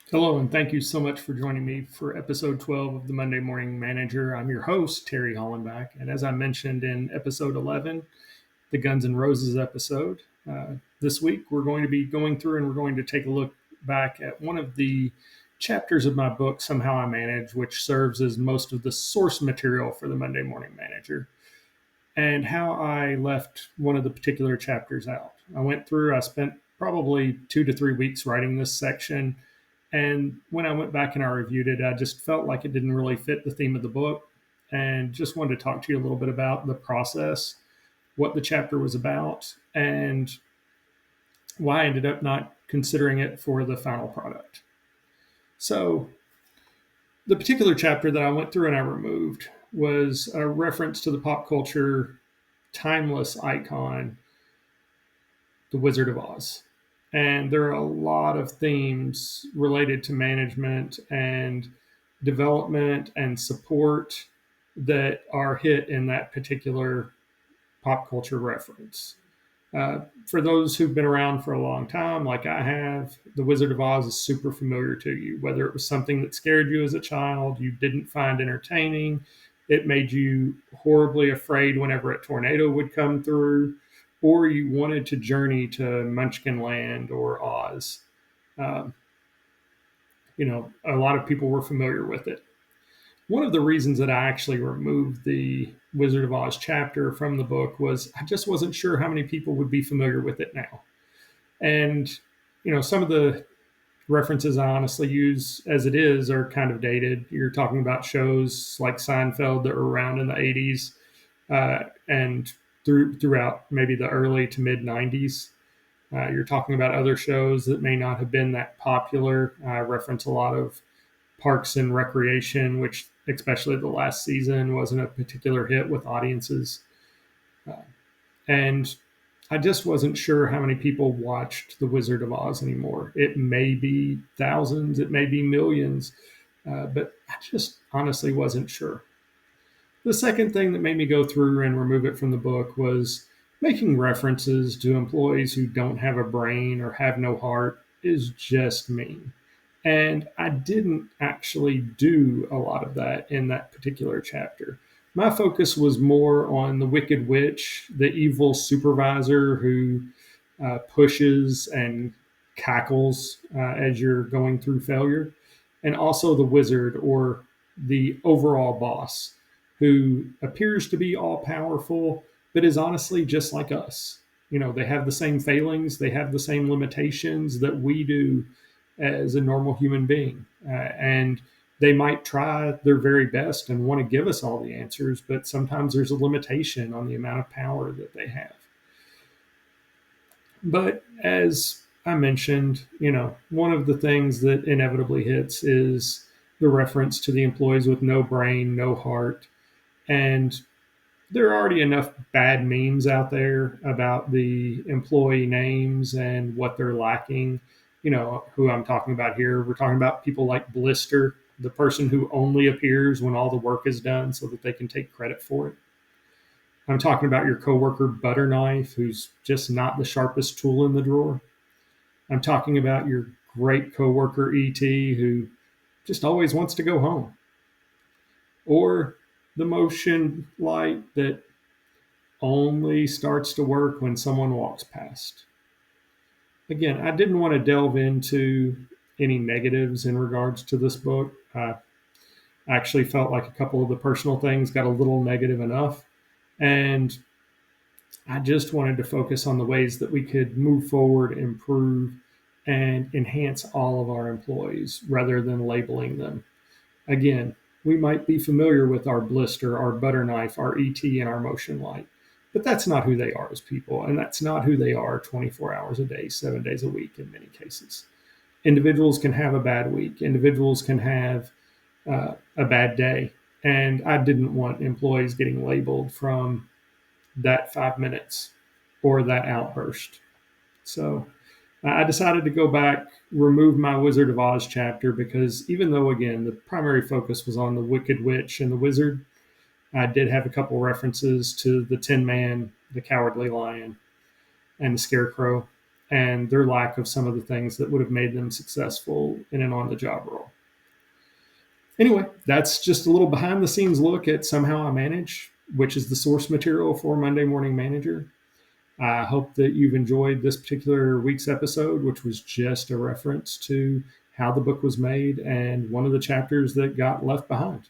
Hello, and thank you so much for joining me for episode 12 of the Monday Morning Manager. I'm your host, Terry Hollenbach. And as I mentioned in episode 11, the Guns N' Roses episode, this week we're going to be going through and we're going to take a look back at one of the chapters of my book, Somehow I Manage, which serves as most of the source material for the Monday Morning Manager, and how I left one of the particular chapters out. I spent probably 2 to 3 weeks writing this section, and when I went back and I reviewed it, I just felt like it didn't really fit the theme of the book, and just wanted to talk to you a little bit about the process, what the chapter was about, and why I ended up not considering it for the final product. So, the particular chapter that I went through and I removed was a reference to the pop culture timeless icon, The Wizard of Oz. And there are a lot of themes related to management and development and support that are hit in that particular pop culture reference. For those who've been around for a long time, like I have, The Wizard of Oz is super familiar to you. Whether it was something that scared you as a child, you didn't find entertaining, it made you horribly afraid whenever a tornado would come through, or you wanted to journey to Munchkin Land or Oz. Um, a lot of people were familiar with it. One of the reasons that I actually removed the Wizard of Oz chapter from the book was I just wasn't sure how many people would be familiar with it now. And, some of the references I honestly use as it is are kind of dated. You're talking about shows like Seinfeld that were around in the 80s and throughout maybe the early to mid 90s. You're talking about other shows that may not have been that popular. I reference a lot of Parks and Recreation, which, especially the last season, wasn't a particular hit with audiences. Uh, and I just wasn't sure how many people watched The Wizard of Oz anymore. It may be thousands, it may be millions, but I just honestly wasn't sure. The second thing that made me go through and remove it from the book was making references to employees who don't have a brain or have no heart is just mean. And I didn't actually do a lot of that in that particular chapter. My focus was more on the Wicked Witch, the evil supervisor who pushes and cackles as you're going through failure, and also the wizard or the overall boss who appears to be all powerful, but is honestly just like us. They have the same failings, they have the same limitations that we do as a normal human being. And they might try their very best and want to give us all the answers, but sometimes there's a limitation on the amount of power that they have. But as I mentioned, one of the things that inevitably hits is the reference to the employees with no brain, no heart. And there are already enough bad memes out there about the employee names and what they're lacking. Who I'm talking about here. We're talking about people like Blister, the person who only appears when all the work is done so that they can take credit for it. I'm talking about your coworker Butterknife, who's just not the sharpest tool in the drawer. I'm talking about your great coworker ET, who just always wants to go home. Or the motion light that only starts to work when someone walks past. Again, I didn't want to delve into any negatives in regards to this book. I actually felt like a couple of the personal things got a little negative enough. And I just wanted to focus on the ways that we could move forward, improve, and enhance all of our employees rather than labeling them. Again, we might be familiar with our blister, our butter knife, our ET, and our motion light, but that's not who they are as people, and that's not who they are 24 hours a day, 7 days a week in many cases. Individuals can have a bad week. Individuals can have a bad day. And I didn't want employees getting labeled from that 5 minutes or that outburst. So I decided to go back, remove my Wizard of Oz chapter because even though, again, the primary focus was on the Wicked Witch and the Wizard, I did have a couple references to the Tin Man, the Cowardly Lion, and the Scarecrow. and their lack of some of the things that would have made them successful in an on-the-job role. Anyway, that's just a little behind the scenes look at Somehow I Manage, which is the source material for Monday Morning Manager. I hope that you've enjoyed this particular week's episode, which was just a reference to how the book was made and one of the chapters that got left behind.